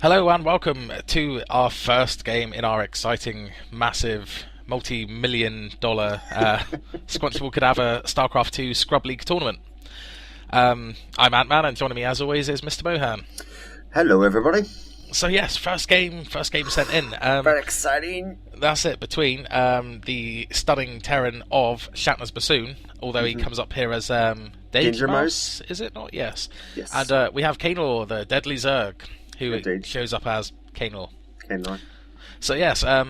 Hello and welcome to our first game in our exciting, massive, multi-million dollar Scrunchable Cadaver Starcraft 2 Scrub League tournament. I'm Ant-Man, and joining me as always is Mr. Mohan. Hello, everybody. So yes, first game sent in. Very exciting. That's it, between the stunning Terran of ShatnerzBassoon, although he comes up here as Danger Mouse, is it not? Yes. And we have Kainelor, the deadly Zerg, who shows up as Kainelor. So yes, a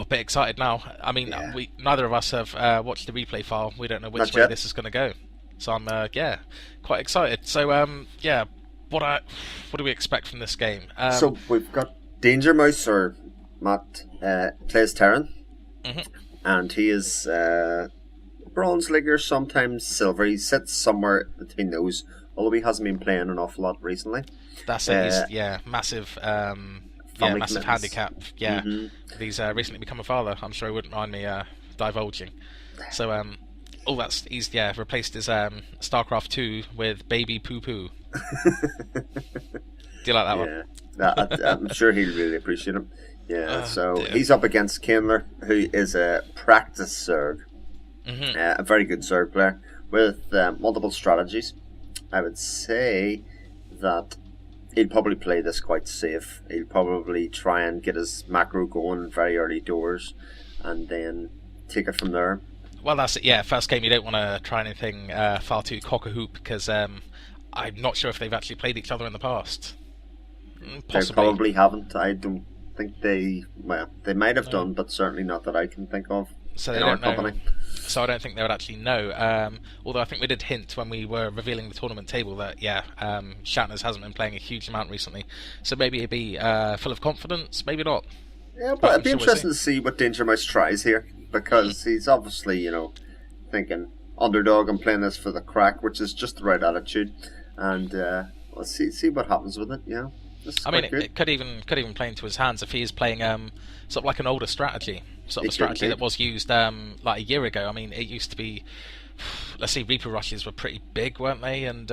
bit excited now. I mean, we neither of us have watched the replay file. We don't know which way this is going to go. So I'm quite excited. So what do we expect from this game? So we've got Danger Mouse, or Matt, plays Terran, and he is bronze leaguer, sometimes silver. He sits somewhere between those, although he hasn't been playing an awful lot recently. That's it. He's, massive, massive handicap. Yeah, he's recently become a father. I'm sure he wouldn't mind me divulging. So he's replaced his StarCraft 2 with Baby Poo Poo. Do you like that one? I'm sure he'll really appreciate him. He's up against Kainelor, who is a practice Zerg, a very good Zerg player with multiple strategies. I would say that he'll probably play this quite safe. He'll probably try and get his macro going very early doors, and then take it from there. Well, that's it. Yeah, first game you don't want to try anything far too cock-a-hoop, because I'm not sure if they've actually played each other in the past. Possibly. They probably haven't. I don't think they might have done, but certainly not that I can think of. So they don't know. So I don't think they would actually know. Although I think we did hint when we were revealing the tournament table that Shatners hasn't been playing a huge amount recently. So maybe he'd be full of confidence, maybe not. Yeah, but it'd be interesting to see what Danger Mouse tries here, because he's obviously, thinking underdog and playing this for the crack, which is just the right attitude. And we'll see what happens with it. It could even play into his hands if he is playing sort of like an older strategy, sort of a strategy that was used like a year ago. I mean, it used to be, let's see, Reaper rushes were pretty big, weren't they? And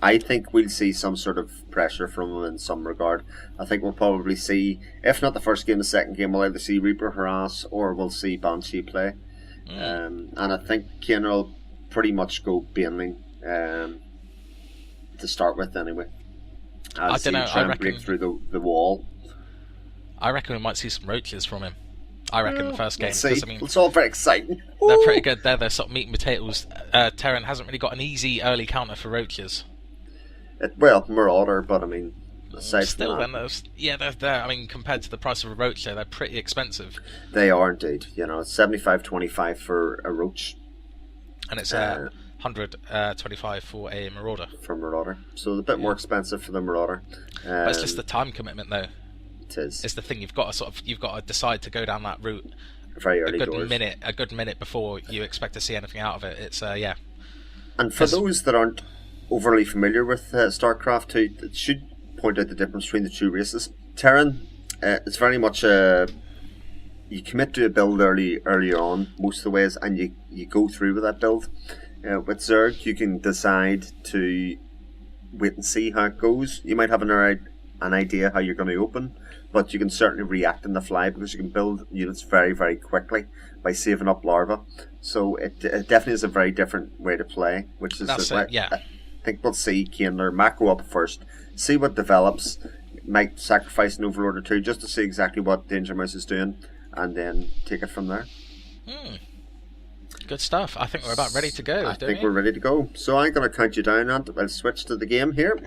I think we'll see some sort of pressure from him in some regard. I think we'll probably see, if not the first game, the second game, we'll either see Reaper harass or we'll see Banshee play. And I think Kainelor will pretty much go Baneling to start with anyway. I don't know. I reckon break through the wall. I reckon we might see some roaches from him. I reckon the first game. It's all very exciting. They're pretty good. They're sort of meat and potatoes. Terran hasn't really got an easy early counter for roaches. Marauder, but I mean, aside still, from that, they're. I mean, compared to the price of a roach, they're pretty expensive. They are indeed. It's $75.25 for a roach, and it's $125 for a marauder. So a bit more expensive for the marauder. But it's just the time commitment, though. It is. It's the thing you've got to decide to go down that route very early a good minute before you expect to see anything out of it. It's And for those that aren't overly familiar with StarCraft 2, it should point out the difference between the two races. Terran, it's very much you commit to a build earlier on most of the ways, and you go through with that build. With Zerg, you can decide to wait and see how it goes. You might have an idea how you're going to open, but you can certainly react on the fly, because you can build units very, very quickly by saving up larvae. So it definitely is a very different way to play, which is I think we'll see Kainelor macro up first, see what develops, might sacrifice an Overlord or two just to see exactly what Danger Mouse is doing, and then take it from there. Good stuff. I think we're about ready to go. I think we're ready to go. So I'm going to count you down, and I'll switch to the game here.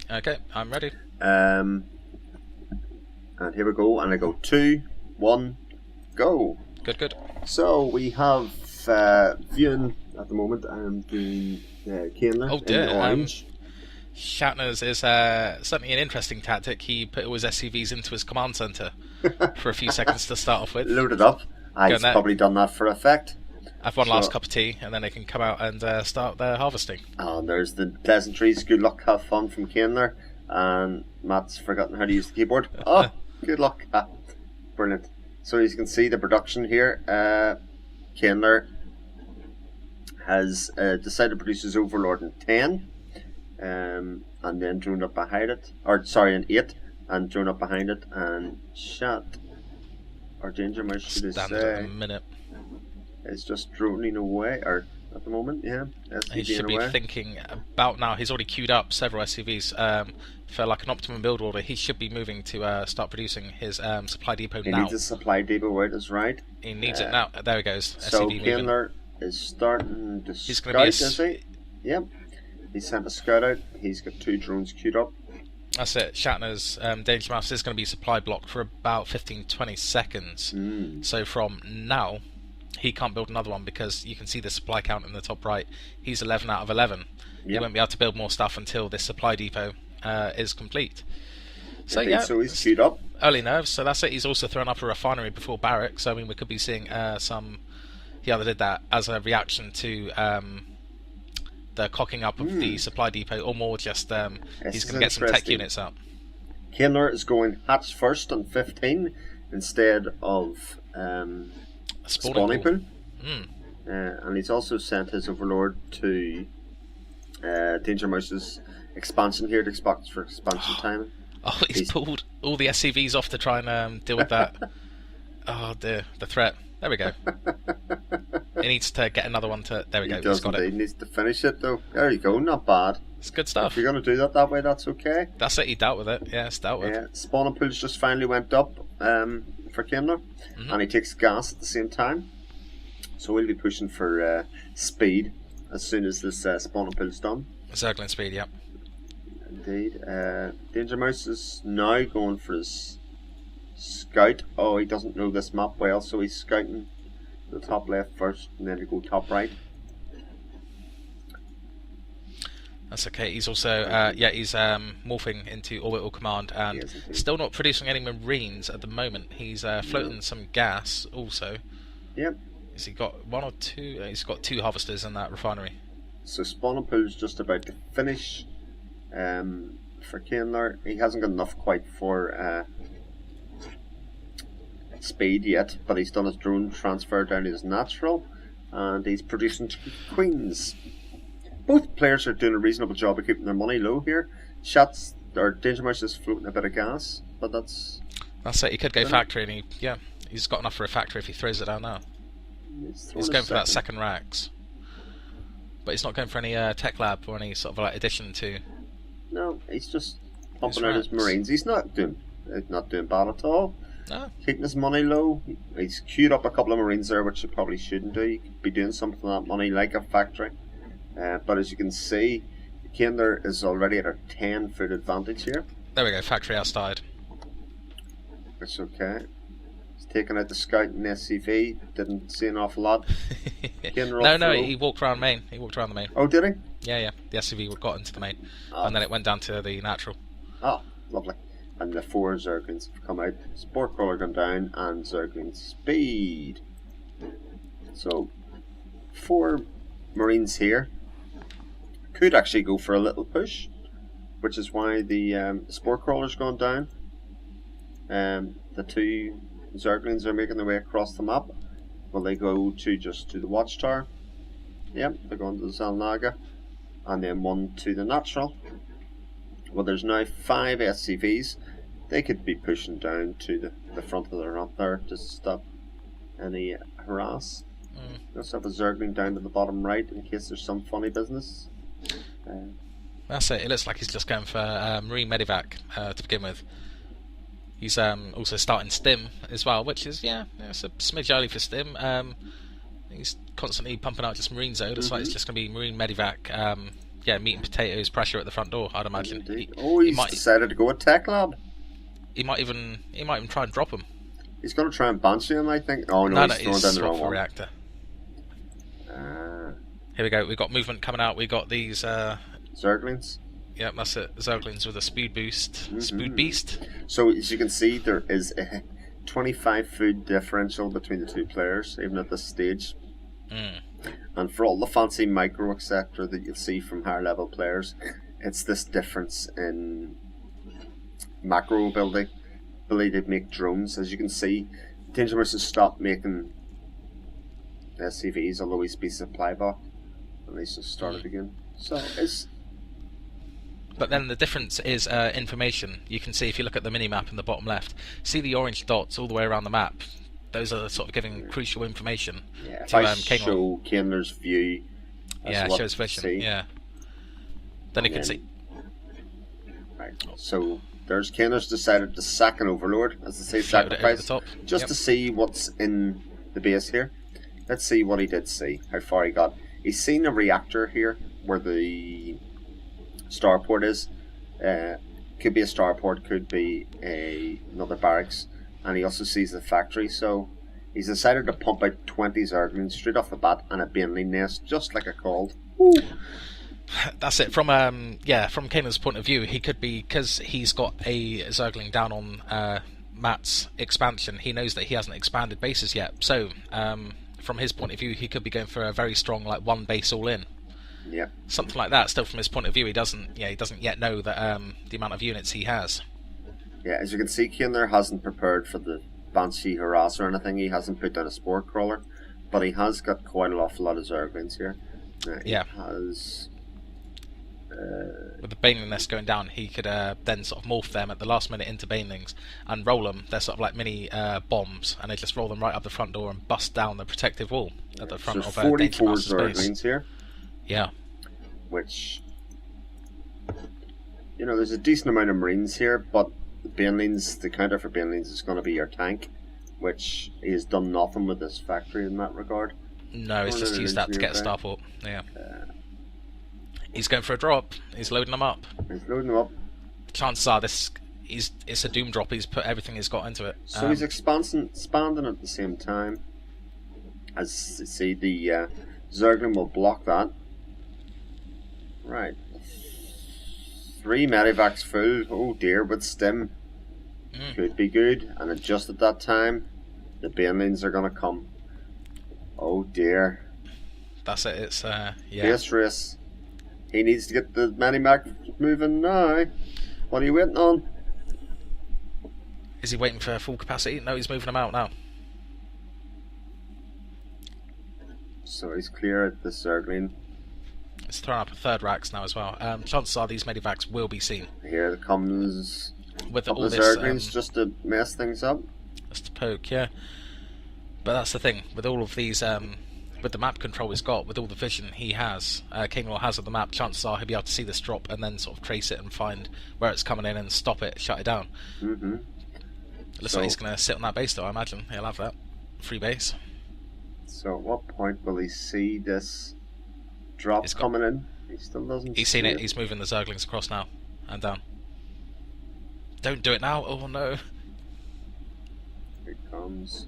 Okay, I'm ready. And here we go, and I go 2, 1, go. Good. So we have viewing at the moment. I'm doing Kainelor in orange. Shatners is certainly an interesting tactic. He put all his SCVs into his command center for a few seconds to start off with. Load it up. I've probably done that for effect. Have one last cup of tea, and then they can come out and start their harvesting. And there's the pleasantries. Good luck, have fun from Kainelor. And Matt's forgotten how to use the keyboard. Oh, good luck. Brilliant. So as you can see, the production here, Kainelor has decided to produce his Overlord in 10, and then droned up behind it, in 8, and drawn up behind it, and Shat, or Danger Mouse should I Standard say, at the minute. is just droning away, or at the moment, yeah. He should be thinking about now. He's already queued up several SCVs for like an optimum build order. He should be moving to start producing his supply depot now. He needs a supply depot out, is right. He needs it now. There he goes. So SCV Kainelor is starting to scout, is he? Yep. He sent a scout out. He's got 2 drones queued up. That's it. Shatner's Danger Mouse is going to be supply blocked for about 15-20 seconds. So from now, he can't build another one because you can see the supply count in the top right. He's 11 out of 11. Yep. He won't be able to build more stuff until this supply depot is complete. So yeah, so he's queued up. Early nerves. So that's it. He's also thrown up a refinery before barracks. So I mean, we could be seeing some. He either did that as a reaction to the cocking up of the supply depot, or more just he's going to get some tech units up. Kainelor is going hatch first on 15 instead of spawning pool. And he's also sent his overlord to Danger Mouse's expansion here to Xbox for expansion time. Oh, he's pulled all the SCVs off to try and deal with that. Oh dear, the threat. There we go. He needs to get another one to... There we go, he's got it. He needs to finish it though. There you go, not bad. It's good stuff. If you're going to do that way, that's okay. That's it, he dealt with it. Yeah, it's dealt with. Yeah, spawning pools just finally went up for Kainelor, and he takes gas at the same time. So we'll be pushing for speed as soon as this spawning pool's done. Circling speed, yep. Indeed. Danger Mouse is now going for his scout. Oh, he doesn't know this map well, so he's scouting the top left first, and then to go top right. That's okay. He's also, he's morphing into orbital command, and still not producing any marines at the moment. He's floating some gas also. Yep. Has he got 1 or 2? He's got 2 harvesters in that refinery. So spawning pool's just about to finish. For Kainelor, he hasn't got enough quite for speed yet, but he's done his drone transfer down to his natural, and he's producing 2 queens. Both players are doing a reasonable job of keeping their money low here. Danger Mouse is floating a bit of gas, but that's it. He could go factory, and he's got enough for a factory if he throws it down now. He's going for that second racks, but he's not going for any tech lab or any sort of like addition to. No, he's just pumping out his marines. He's not doing bad at all. No. Keeping his money low. He's queued up a couple of marines there, which he probably shouldn't do. He could be doing something with that money, like a factory. But as you can see, Kainelor is already at a 10-foot advantage here. There we go, factory outside. It's okay. He's taking out the scout and SCV. Didn't see an awful lot. No, he walked around main. He walked around the main. Oh, did he? Yeah. The SCV got into the main, and then it went down to the natural. Oh, lovely. And the 4 Zerglings have come out. Sport Crawler gone down, and Zergling speed. So, 4 Marines here could actually go for a little push, which is why the Sport Crawler's gone down. The 2 Zerglings are making their way across the map. Will they go to the Watchtower? Yep, they're going to the Zalnaga. And then 1 to the Natural. Well, there's now 5 SCVs. They could be pushing down to the front of the ramp there to stop any harass. Let's have a Zergling down to the bottom right in case there's some funny business. That's it. It looks like he's just going for Marine Medivac to begin with. He's also starting Stim as well, which is, it's a smidge early for Stim. He's constantly pumping out just Marine Zone. It's like it's just going to be Marine Medivac, meat and potatoes pressure at the front door, I'd imagine. He's decided to go with Tech Lab. He might even try and drop him. He's going to try and Banshee him, I think. Oh no, he's throwing down the wrong one. Reactor. Here we go. We've got movement coming out. We got these Zerglings. Yeah, that's it. Zerglings with a speed boost. Speed beast. So as you can see, there is a 25-foot differential between the 2 players, even at this stage. And for all the fancy micro etc. that you'll see from higher level players, it's this difference in macro ability to make drones. As you can see, Danger Mouse has stopped making SCVs, although he's be supply bot, and he's just started again. So But then the difference is information. You can see if you look at the mini-map in the bottom left, see the orange dots all the way around the map. Those are sort of giving crucial information to Kainelor. Show Kainelor's view. Shows vision. Yeah. Then you can see. Right. So there's Kainelor's decided to sack an overlord, as they say, sacrifice, just to see what's in the base here. Let's see what he did see, how far he got. He's seen a reactor here where the starport is. Could be a starport, could be another barracks, and he also sees the factory. So he's decided to pump out 20 Zerglings straight off the bat and a baneling nest, just like I called. Woo. That's it. From Kainelor's point of view, he could be, because he's got a Zergling down on Matt's expansion. He knows that he hasn't expanded bases yet. So from his point of view, he could be going for a very strong, like, one base all in. Yeah. Something like that. Still, from his point of view, he doesn't yet know that the amount of units he has. Yeah, as you can see, Kainelor hasn't prepared for the Banshee harass or anything. He hasn't put down a spore crawler, but he has got quite an awful lot of Zerglings here. He has. With the Baneling nest going down, he could then sort of morph them at the last minute into Banelings and roll them. They're sort of like mini bombs, and they just roll them right up the front door and bust down the protective wall at the front of 44 Zerglings here. Yeah. Which, there's a decent amount of Marines here, but the Banelings, the counter for Banelings is going to be your tank, which he has done nothing with this factory in that regard. No, he's just used that to get a starport. Yeah. He's going for a drop. He's loading them up. Chances are it's a doom drop. He's put everything he's got into it. So he's expanding at the same time. As you see, the Zergling will block that. Right. 3 medivacs full. Oh dear, with stim. Could be good. And just at that time, the Banelings are going to come. Oh dear. That's it. It's Base race. He needs to get the medivac moving now. What are you waiting on? Is he waiting for full capacity? No, he's moving them out now. So he's clear at the Zergling. It's throwing up a third racks now as well. Chances are these medivacs will be seen. Here comes with all the Zerglings just to mess things up. Just to poke, yeah. But that's the thing with all of these. With the map control he's got, with all the vision he has, Kainelor has of the map, chances are he'll be able to see this drop and then sort of trace it and find where it's coming in and stop it, shut it down. Looks like he's going to sit on that base though, I imagine. He'll have that. Free base. So at what point will he see this drop coming in? He still doesn't He's seen it. He's moving the Zerglings across now and down. Don't do it now. Oh no. Here it comes.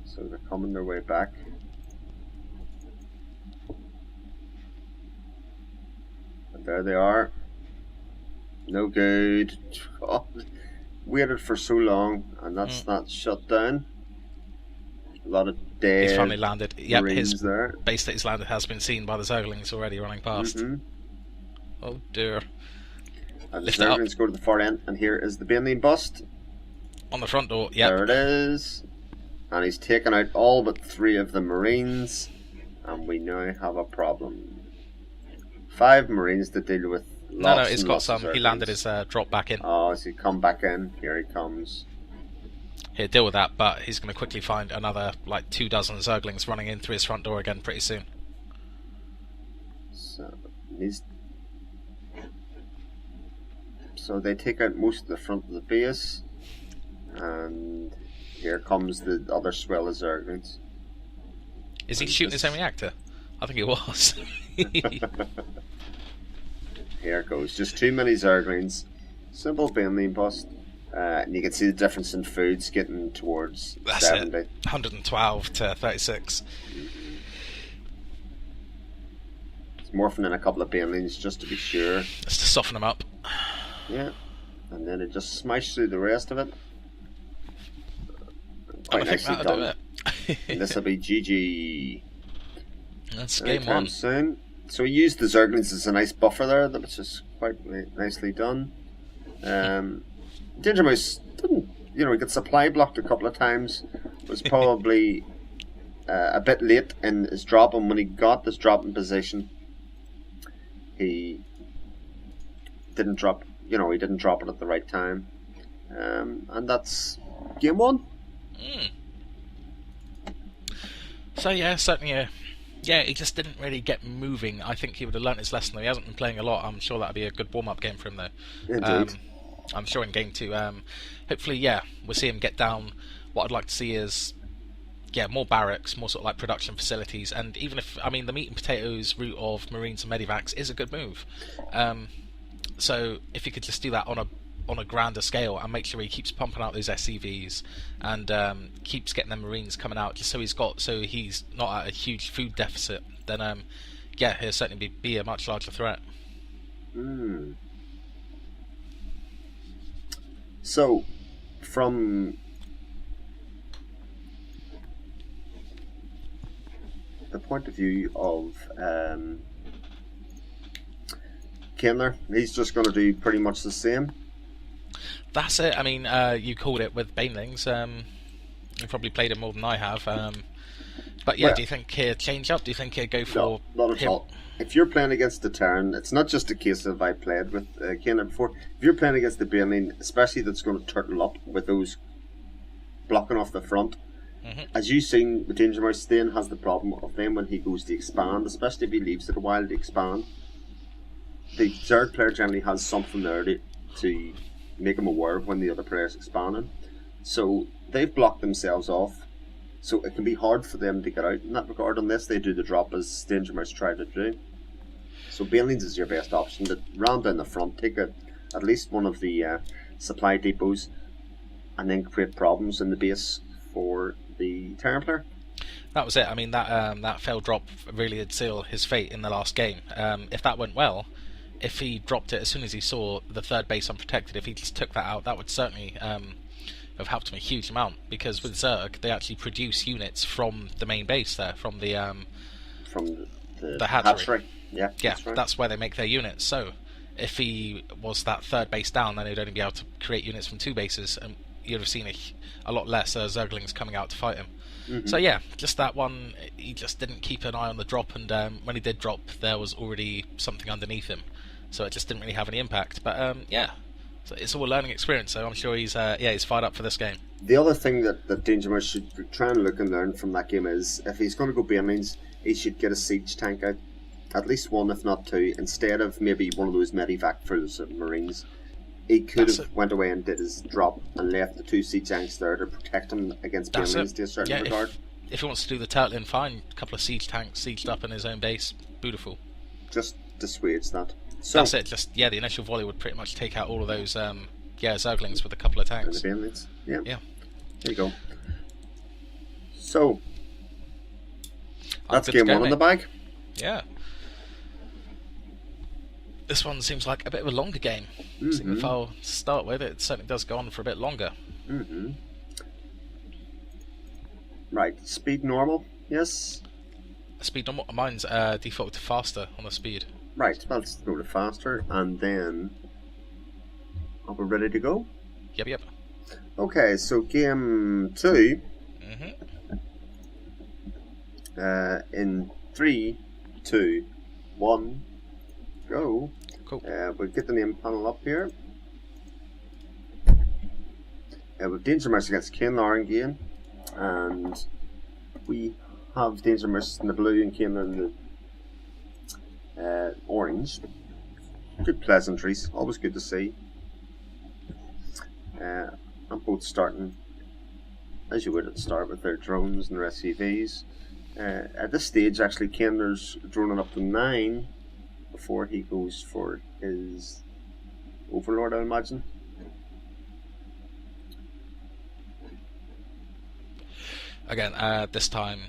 So they're coming their way back. And there they are. No good. Oh, waited for so long, and that's not shut down. A lot of dead. He's finally landed. Yep, Marines his there. Base that he's landed has been seen by the Zerglings already running past. Oh dear. And the Zerglings go to the far end, and here is the Baneling bust. On the front door, yep. There it is. And he's taken out all but 3 of the Marines, and we now have a problem. 5 Marines to deal with. No, he's got some. He landed his drop back in. Oh, so he come back in. Here he comes. He'll deal with that, but he's going to quickly find another, like, 24 Zerglings running in through his front door again pretty soon. So they take out most of the front of the base, and here comes the other swell of Zerglings. Is he shooting his own reactor? I think he was. Here it goes. Just too many Zerglings. Simple Baneling bust. And you can see the difference in foods getting towards 70. 112 to 36. It's morphing in a couple of Banelings just to be sure. Just to soften them up. Yeah. And then it just smashed through the rest of it. Quite nicely done. And this will be GG. That's game 1. Soon. So he used the Zerglings as a nice buffer there, which is quite nicely done. Danger Mouse didn't, he got supply blocked a couple of times. Was probably a bit late in his drop, and when he got this drop in position, he didn't drop. He didn't drop it at the right time, and that's game 1. So yeah, certainly. Yeah, he just didn't really get moving. I think he would have learnt his lesson though. He hasn't been playing a lot. I'm sure that'd be a good warm-up game for him though. Indeed. I'm sure in game 2, hopefully, yeah, we'll see him get down. What I'd like to see is, yeah, more barracks, more sort of like production facilities, and even if, I mean, the meat and potatoes route of Marines and Medivacs is a good move. So if he could just do that on a grander scale and make sure he keeps pumping out those SCVs and keeps getting them Marines coming out, just so he's not at a huge food deficit, then yeah, he'll certainly be a much larger threat. So, from the point of view of Kainelor, he's just going to do pretty much the same. That's it. I mean, you called it with Banelings. You probably played it more than I have. But yeah, do you think he'll change up? Do you think he'll go for... No, not at all. If you're playing against the Terran, it's not just a case of I played with Kainelor before. If you're playing against the Baneling, especially that's going to turtle up with those blocking off the front, as you've seen, the Danger Mouse then has the problem of then when he goes to expand, especially if he leaves it a while to expand, the third player generally has something there to make him aware of when the other player's expanding. So they've blocked themselves off, so it can be hard for them to get out in that regard unless they do the drop as Danger Mouse tried to do. So Banelings is your best option. To ram down the front, take at least one of the supply depots, and then create problems in the base for the Terran player. That was it. I mean, that failed drop really did seal his fate in the last game. If that went well, if he dropped it as soon as he saw the third base unprotected, if he just took that out, that would certainly have helped him a huge amount, because with Zerg, they actually produce units from the main base there, from the hatchery. Yeah, that's where they make their units. So if he was that third base down, then he'd only be able to create units from 2 bases, and you'd have seen a lot less Zerglings coming out to fight him. So yeah, just that one, he just didn't keep an eye on the drop, and when he did drop, there was already something underneath him, so it just didn't really have any impact. But yeah, so it's all a learning experience, so I'm sure he's fired up for this game. The other thing that Danger Mouse should try and look and learn from that game is, if he's going to go Banelings, he should get a siege tank out, at least 1 if not 2, instead of maybe one of those Medivac full of Marines. He could have went away and did his drop and left the 2 siege tanks there to protect him against Banelings to a certain regard. If he wants to do the turtling, fine. A couple of siege tanks sieged up in his own base, beautiful. Just dissuades that. So, that's it. Just the initial volley would pretty much take out all of those Zerglings with a couple of tanks. And the Banelings. Yeah. There you go. So that's game 1 in the bag. Yeah. This one seems like a bit of a longer game. So if I'll start with it, certainly does go on for a bit longer. Right, speed normal, yes? Speed normal, mine's default to faster on the speed. Right, well, let's go to faster, and then are we ready to go? Yep. Okay, so game 2. In 3, 2, 1, go. Cool. We'll get the name panel up here. With Danger Mouse against Kainelor again, and we have Danger Mouse in the blue and Kainelor in the orange. Good pleasantries, always good to see. I'm both starting, as you would at the start, with their drones and their SCVs. At this stage, actually, Kainelor's droning up to 9 before he goes for his Overlord, I imagine. Again, this time,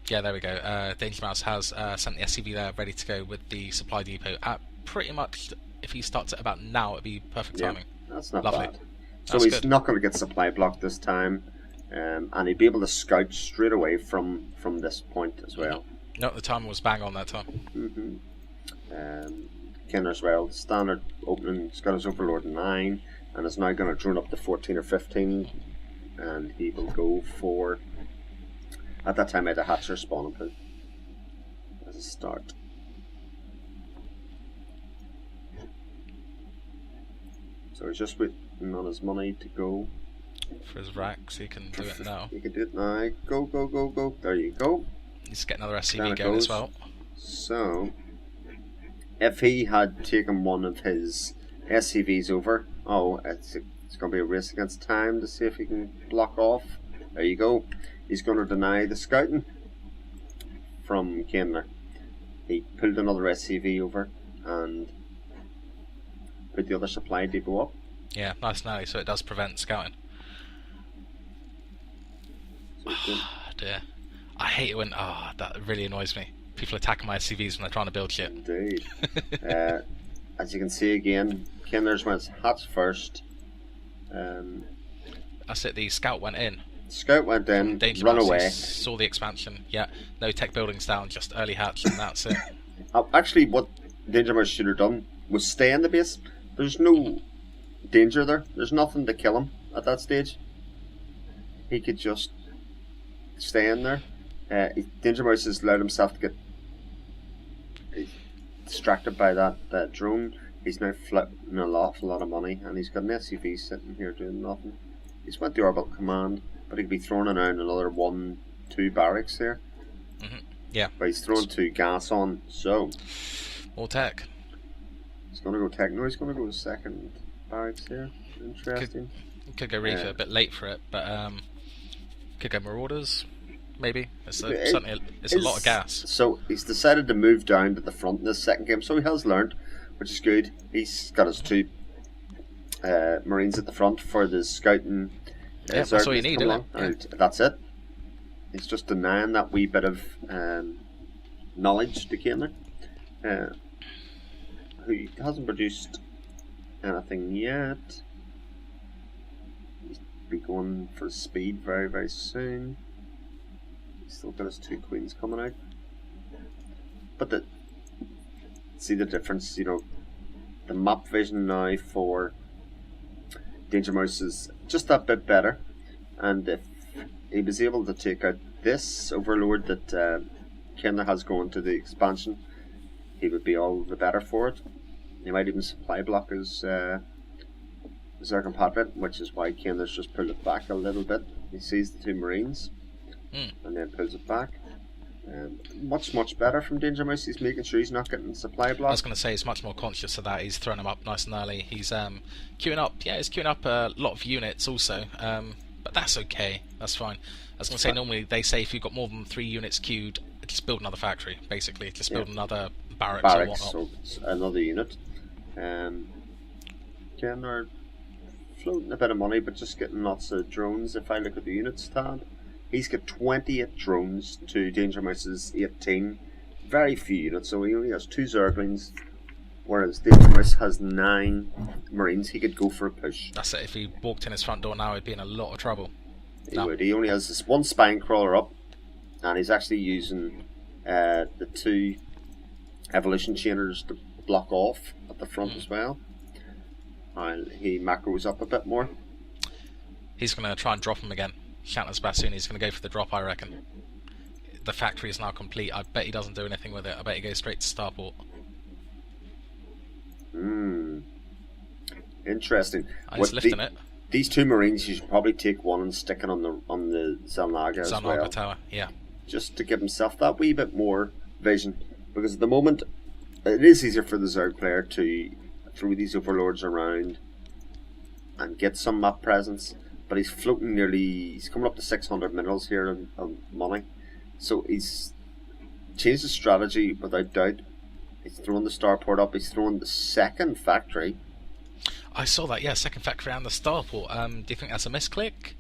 yeah, there we go. Danger Mouse has sent the SCV there ready to go with the supply depot at pretty much, if he starts at about now, it'd be perfect timing. That's not lovely. Bad. So he's not going to get supply blocked this time, and he'd be able to scout straight away from this point as well. No, the timer was bang on that time. Kainelor as well, standard opening, he's got his Overlord 9, and is now going to drone up to 14 or 15, and he will go for, at that time I had a Hatcher spawning pool as a start. So he's just waiting on his money to go. For his racks, he can do it now. He can do it now. Go, go, go, go. There you go. He's getting another SCV going as well. So, if he had taken one of his SCVs over, it's going to be a race against time to see if he can block off. There you go. He's going to deny the scouting from Kainelor. He pulled another SCV over and put the other supply depot up. Yeah, nice and early, so it does prevent scouting. Oh, dear. I hate it when... that really annoys me. People attacking my SCVs when they're trying to build shit. Indeed. As you can see again, Kainelor's went hatch first. That's it, the scout went in. Scout went in, run away. Saw the expansion, yeah. No tech buildings down, just early hatch, and that's it. Actually, what Danger Mouse should have done was stay in the base. There's no danger there. There's nothing to kill him at that stage. He could just stay in there. Danger Mouse has allowed himself to get distracted by that drone. He's now flipping an awful lot of money, and he's got an SUV sitting here doing nothing. He's went the orbital command, but he'd be throwing around another 1-2 barracks there. Yeah. But he's throwing 2 gas on, so... More tech. He's going to go tech. No, he's going to go second barracks here. Interesting. Could go Reaver, a bit late for it, but could go Marauders, maybe. It's a lot of gas. So he's decided to move down to the front in this second game, so he has learned, which is good. He's got his 2 Marines at the front for the scouting. Yeah, that's all you need, isn't it? That's it. He's just denying that wee bit of knowledge to Kainelor, who hasn't produced anything yet. He's be going for speed very, very soon. He's still got his 2 queens coming out. But see the difference, the map vision now for Danger Mouse is just that bit better, and if he was able to take out this overlord that Kainelor has going to the expansion, he would be all the better for it. He might even supply block his Zerg Patriot, which is why Kainelor's just pulled it back a little bit. He sees the 2 Marines and then pulls it back. Much better from Danger Mouse. He's making sure he's not getting supply block. I was going to say he's much more conscious of that. He's throwing them up nice and early. He's queuing up. Yeah, he's queuing up a lot of units also. But that's okay. That's fine. I was going to say normally they say if you've got more than 3 units queued, just build another factory. Basically, just build another barracks or whatnot. So another unit. Kainelor floating a bit of money, but just getting lots of drones. If I look at the units tab, he's got 28 drones to Danger Mouse's 18. Very few units, so he only has 2 Zerglings, whereas Danger Mouse has 9 Marines. He could go for a push. That's it. If he walked in his front door now, he'd be in a lot of trouble. He would. He only has this 1 spine crawler up, and he's actually using the 2 evolution chainers to block off at the front as well. And he macros up a bit more. He's going to try and drop him again. ShatnerzBassoon, he's going to go for the drop, I reckon. The factory is now complete. I bet he doesn't do anything with it. I bet he goes straight to starport. Interesting. He's lifting it. These 2 Marines, you should probably take one and stick it on the Xel'Naga as well. Tower, yeah. Just to give himself that wee bit more vision. Because at the moment, it is easier for the Zerg player to throw these overlords around and get some map presence. But he's floating he's coming up to 600 minerals here on money. So he's changed his strategy without doubt. He's throwing the starport up, he's throwing the second factory. I saw that, yeah, second factory and the starport. Do you think that's a misclick?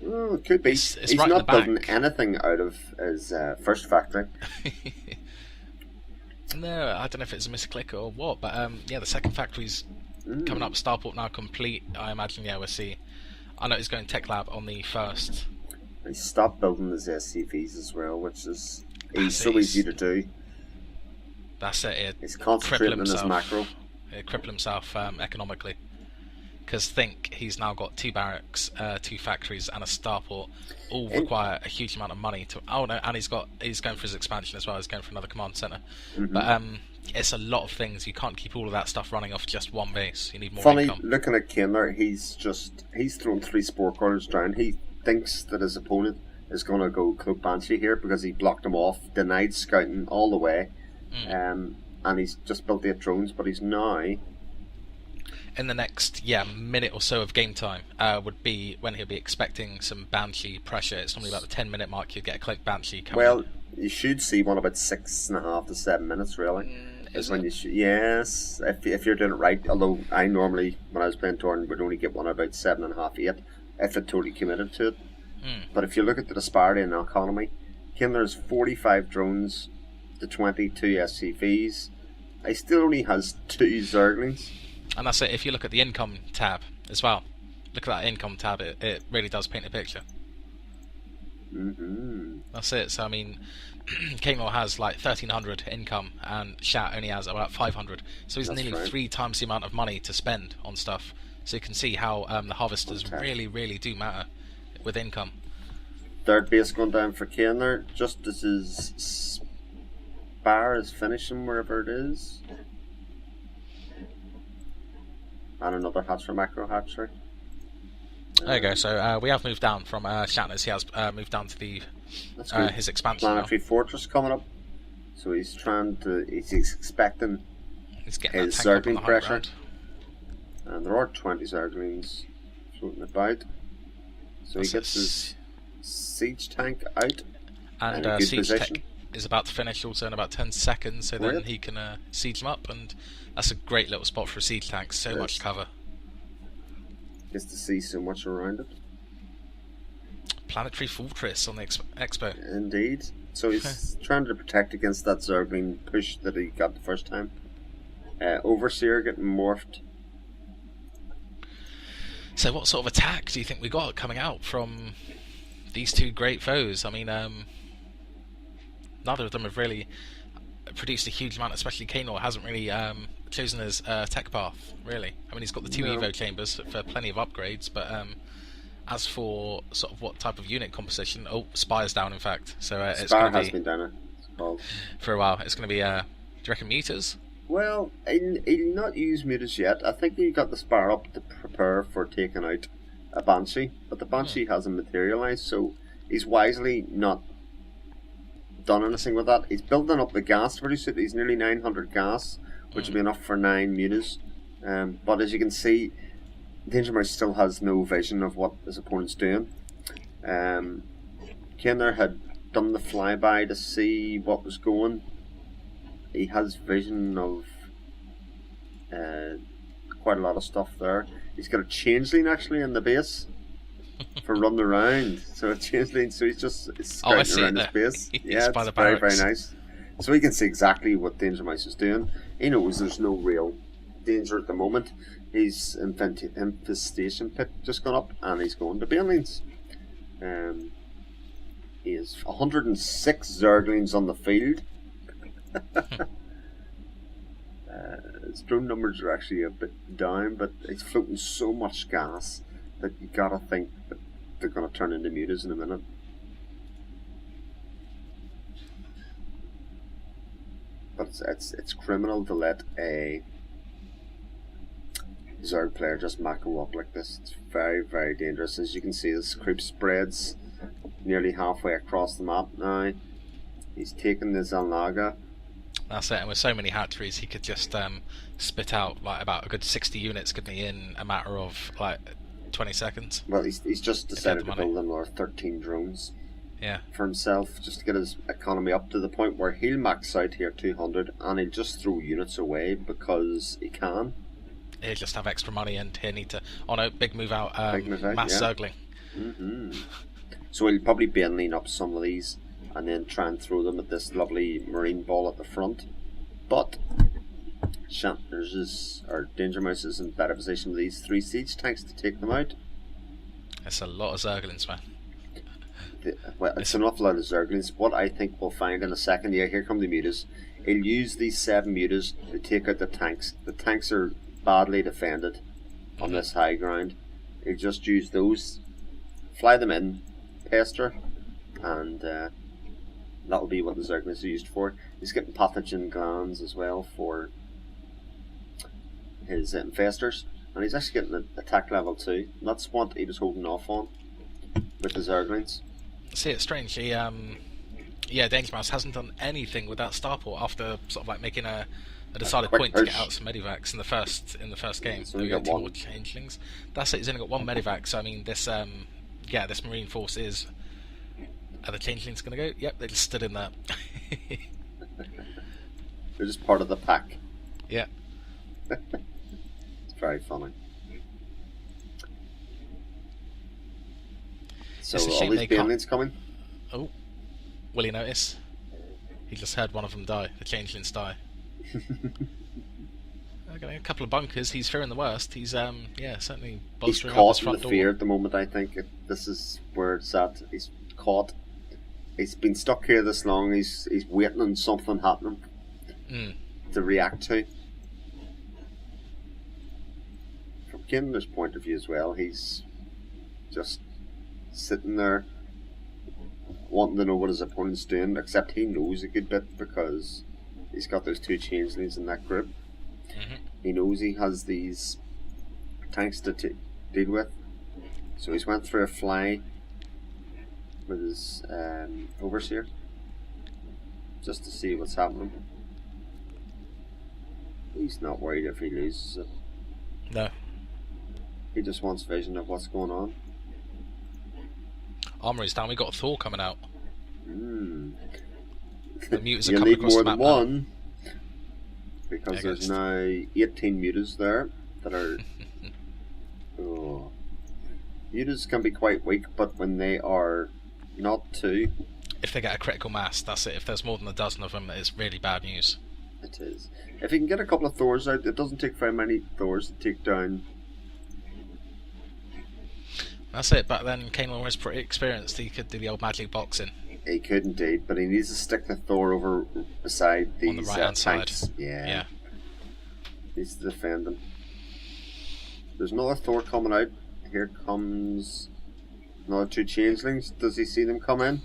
It could be. It's he's right not building anything out of his first factory. No, I don't know if it's a misclick or what, but yeah, the second factory's coming up, starport now complete. I imagine, yeah, we'll see. I know he's going tech lab on the first. He stopped building his SCVs as well, which is so easy to do. That's it. He's concentrating on his macro. Cripple himself economically. Because think he's now got 2 barracks, 2 factories, and a starport. All require a huge amount of money to. Oh no, and he's going for his expansion as well. He's going for another command center. But it's a lot of things. You can't keep all of that stuff running off just one base. You need more income. Looking at Kainelor, he's thrown 3 spore quarters down. He thinks that his opponent is going to go Cloak Banshee here because he blocked him off, denied scouting all the way, and he's just built 8 drones. But he's now, in the next minute or so of game time, would be when he'll be expecting some Banshee pressure. It's normally about the 10-minute mark you'd get a Cloak Banshee coming. Well, you should see one about 6.5 to 7 minutes really. Is when you yes, if you're doing it right. Although I normally, when I was playing Tourney, would only get one about 7.5, 8 if it totally committed to it. But if you look at the disparity in the economy, Kainelor's 45 drones to 22 SCVs. He still only has 2 Zerglings. And that's it. If you look at the income tab as well, look at that income tab. It really does paint a picture. That's it. So I mean, Kainelor has like 1,300 income, and Shat only has about 500. So he's nearly 3 times the amount of money to spend on stuff. So you can see how the harvesters really do matter with income. 3rd base going down for Kainelor, just as his spar is finishing wherever it is. And another hatchery, macro hatchery. There you go. So we have moved down from Shatner's. He has moved down to the his expansion. Planetary Fortress coming up. So he's expecting his Zergling pressure. And there are 20 Zerglings floating about. So he gets his siege tank out. And in good siege position. tech is about to finish also in about 10 seconds. So then he can siege them up, and that's a great little spot for a siege tank. So much cover. Gets to see so much around it. Planetary Fortress on the expo. Indeed. So he's trying to protect against that Zergling push that he got the first time. Overseer getting morphed. So what sort of attack do you think we got coming out from these 2 great foes? I mean, neither of them have really produced a huge amount, especially Kainelor hasn't really chosen his tech path, really. I mean, he's got the 2 Evo chambers for plenty of upgrades, but as for sort of what type of unit composition, Spire's down in fact. So it's going to be... been down for a while. It's going to be, do you reckon Mutas? Well, he'll not use Mutas yet. I think he got the Spire up to prepare for taking out a Banshee, but the Banshee hasn't materialised, so he's wisely not done anything with that. He's building up the gas to produce it. He's nearly 900 gas, which will be enough for 9 Mutas. But as you can see, Danger Mouse still has no vision of what his opponent's doing. Kainelor had done the flyby to see what was going. He has vision of quite a lot of stuff there. He's got a changeling actually in the base for running around. So a changeling, so he's just scouting around his base. Yeah, it's very, very nice. So he can see exactly what Danger Mouse is doing. He knows there's no real danger at the moment. His infestation pit just gone up, and he's going to Banelings. He has 106 Zerglings on the field. His drone numbers are actually a bit down, but he's floating so much gas that you gotta think that they're gonna turn into Mutas in a minute. But it's criminal to let a Zerg player just macro up like this. It's very, very dangerous. As you can see, his creep spreads nearly halfway across the map now. He's taken the Zalnaga. That's it, and with so many hatcheries, he could just spit out like about a good 60 units, couldn't he, in a matter of like 20 seconds? Well, he's just decided to build another 13 drones. Yeah. For himself, just to get his economy up to the point where he'll max out here 200, and he'll just throw units away because he can. He'll just have extra money, and he'll need to. Oh no, big move out. Mass Zergling. So he'll probably Banelin up some of these, and then try and throw them at this lovely marine ball at the front. But Danger Mouse is in better position with these 3 siege tanks to take them out. It's a lot of Zerglings, man. Well, it's an awful lot of Zerglings. What I think we'll find in a second, here come the Mutas. He'll use these 7 Mutas to take out the tanks. The tanks are badly defended. on this high ground. He'll just use those, fly them in, pester, and that'll be what the Zerglings are used for. He's getting pathogen glands as well for his infestors, and he's actually getting an attack level 2. And that's what he was holding off on with the Zerglings. See, it's strange. He, Danger Mouse hasn't done anything with that starport after sort of like making a decided point to get out some medivacs in the first game. So we got 2 more changelings. That's it. He's only got 1 medivac. So I mean, this this Marine force is. Are the changelings going to go? Yep, they just stood in there. They're just part of the pack. Yeah. It's very funny. So all these banelings coming? Oh, will he notice? He just heard one of them die. The changelings die. Okay, a couple of bunkers. He's fearing the worst. He's certainly bolstering up his front door. He's caught in the fear at the moment. I think this is where it's at. He's caught. He's been stuck here this long. He's waiting on something happening to react to. From Kainelor's point of view as well, he's just sitting there wanting to know what his opponent's doing, except he knows a good bit because he's got those 2 changelings in that group. He knows he has these tanks to deal with, so he's went through a fly with his overseer just to see what's happening. He's not worried if he loses it. No. He just wants vision of what's going on. Armory's down. We got a Thor coming out. The mutants are you coming need across more the than map one because there's now 18 mutas there that are. Oh. Mutas can be quite weak, but when they are not 2. If they get a critical mass, that's it. If there's more than a dozen of them, it's really bad news. It is. If you can get a couple of Thors out, it doesn't take very many Thors to take down. That's it, but then Kainelor is pretty experienced. He could do the old Mad League boxing. He could indeed, but he needs to stick the Thor over beside these on the right-hand tanks. side. Yeah. He needs to defend them. There's another Thor coming out. Here comes another 2 changelings. Does he see them come in?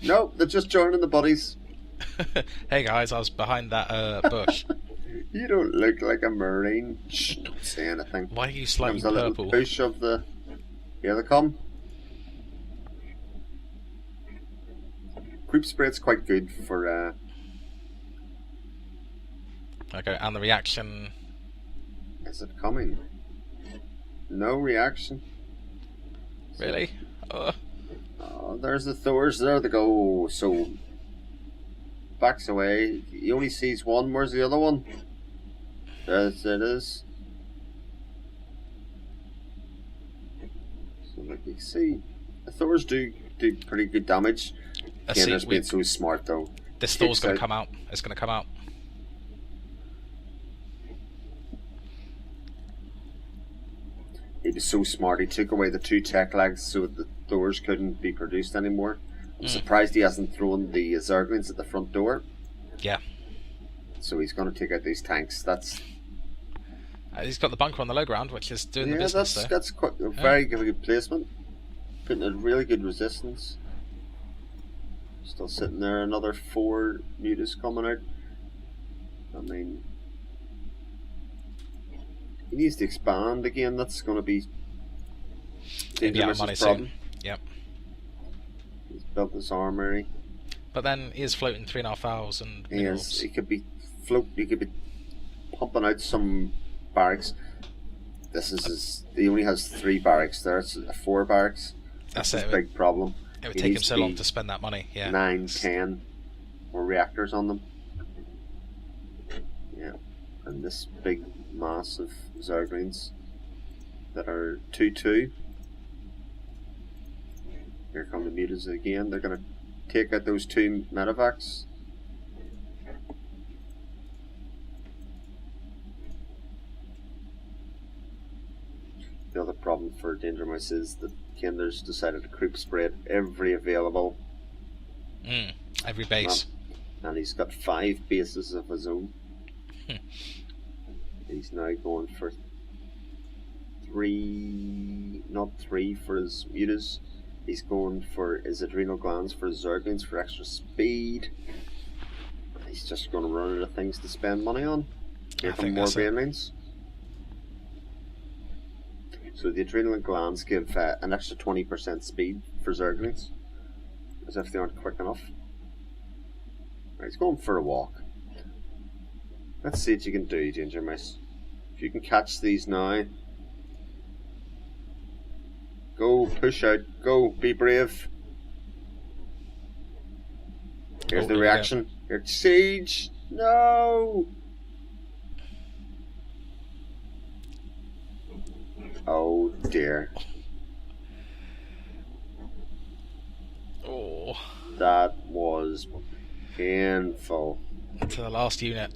No, they're just joining the buddies. Hey guys, I was behind that bush. You don't look like a Marine. Shh, don't say anything. Why are you slightly comes a purple? Little push of the... Here they come. Group spread's quite good for... Okay, and the reaction... Is it coming? No reaction. Really? Oh, there's the Thors. There they go. So... Backs away. He only sees one. Where's the other one? There it is. So like you see, the Thors do pretty good damage. Kainelor's been so smart though. This Thor's going to come out. It's going to come out. He was so smart. He took away the 2 tech legs so that the Thors couldn't be produced anymore. I'm surprised he hasn't thrown the Zerglings at the front door. Yeah. So he's going to take out these tanks. That's. He's got the bunker on the low ground, which is doing the business. Yeah, that's quite a very good placement. Putting a really good resistance. Still sitting there. Another 4 mutas coming out. I mean, he needs to expand again. That's going to be. Maybe out of money soon. Yep. He's built this armory. But then he is floating 3,500 minerals. He could be He could be pumping out some barracks. This is he only has 3 barracks there. It's 4 barracks. That's a big problem. It would take him so long to spend that money. Yeah. 9, 10 more reactors on them. Yeah, and this big mass of Zerglings that are 2-2. Here come the mutas again. They're going to take out those 2 medevacs. The other problem for Danger Mouse is that Kainelor's decided to creep spread every available every base. And he's got 5 bases of his own. He's now going for not 3 for his mutas. He's going for his adrenal glands for his zerglings for extra speed. He's just going to run out of things to spend money on. Here come more banelings. So the adrenal glands give an extra 20% speed for zerglings, as if they aren't quick enough. Right, he's going for a walk. Let's see what you can do, Ginger Mouse. If you can catch these now. Go, push out, go, be brave. Here's the reaction. Here's Siege. No! Oh dear. Oh. That was painful. To the last unit.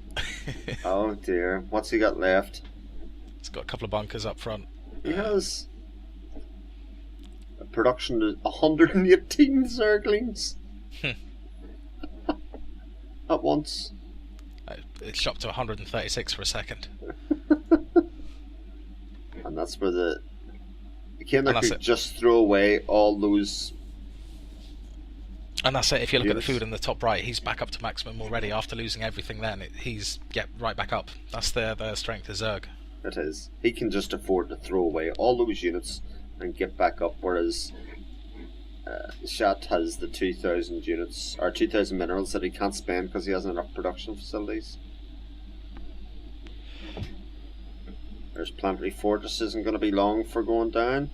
Oh dear. What's he got left? He's got a couple of bunkers up front. He has a production of 118 zerglings. At once. It shot to 136 for a second. And that's where the Kainelor could just throw away all those. And that's it. If you look at the food in the top right, he's back up to maximum already after losing everything. Then he's right back up. That's the strength of Zerg. It is. He can just afford to throw away all those units and get back up. Whereas Shat has the 2,000 units or 2,000 minerals that he can't spend because he hasn't enough production facilities. There's Planetary Fortress isn't going to be long for going down.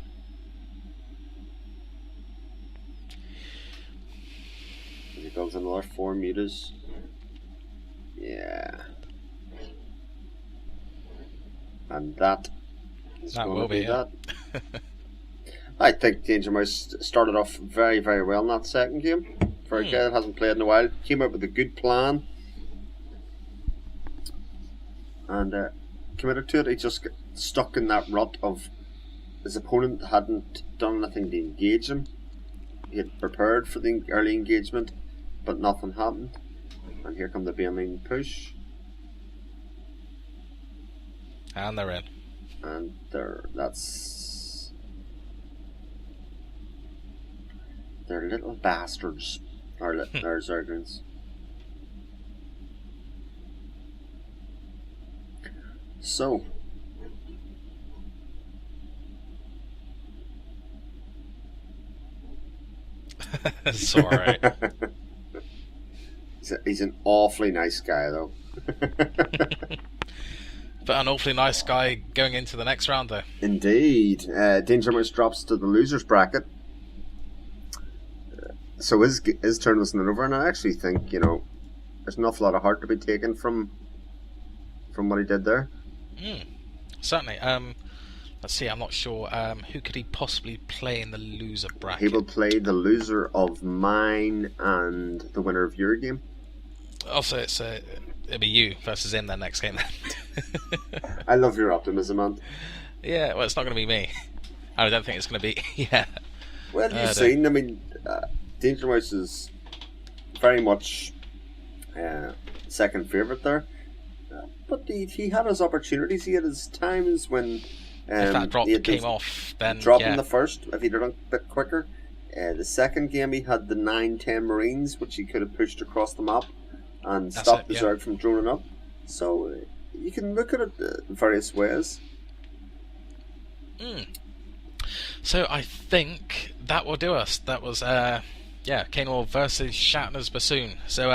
He builds another 4 mutas. Yeah. And that is going to be that. I think Danger Mouse started off very, very well in that second game. For a guy that hasn't played in a while, came up with a good plan. And committed to it. He just got stuck in that rut of his opponent hadn't done anything to engage him. He had prepared for the early engagement, but nothing happened. And here come the Baneling push. And they're in. And that's... They're little bastards. Or they're Zerglings. So... Sorry. He's an awfully nice guy, though. But an awfully nice guy going into the next round, though. Indeed. Danger Mouse drops to the losers bracket. So his turn isn't over, and I actually think, there's an awful lot of heart to be taken from what he did there. Certainly. Let's see, I'm not sure. Who could he possibly play in the loser bracket? He will play the loser of mine and the winner of your game. Also, it'll be you versus him then next game. I love your optimism, man. Yeah, well, it's not going to be me. I don't think it's going to be. Yeah. Well, you've seen. I mean, Danger Mouse is very much second favourite there, but he had his opportunities. He had his times when. If that drop came off, then dropping the first, if he'd done a bit quicker. The second game he had the 9-10 Marines, which he could have pushed across the map and stopped the Zerg from droning up. So you can look at it various ways. So I think that will do us. That was Kainelor versus ShatnerzBassoon. So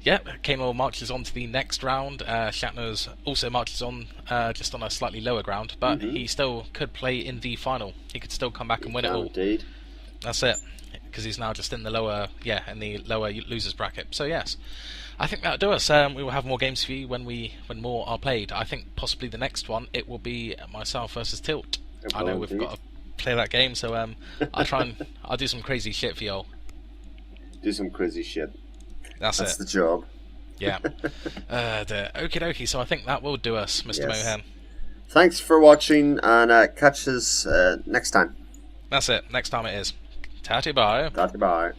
Kainelor marches on to the next round. Shatners also marches on just on a slightly lower ground, but he still could play in the final. He could still come back and win it all. Indeed. That's it, because he's now just in the lower, losers bracket. So yes, I think that'll do us. We will have more games for you when more are played. I think possibly the next one it will be myself versus Tilt. I know we've got to play that game, so I'll do some crazy shit for y'all. Do some crazy shit. That's the job. Yeah. Okie dokie, so I think that will do us, Mr. Mohan. Thanks for watching, and catch us next time. That's it. Next time it is. Tatty bye. Tatty bye.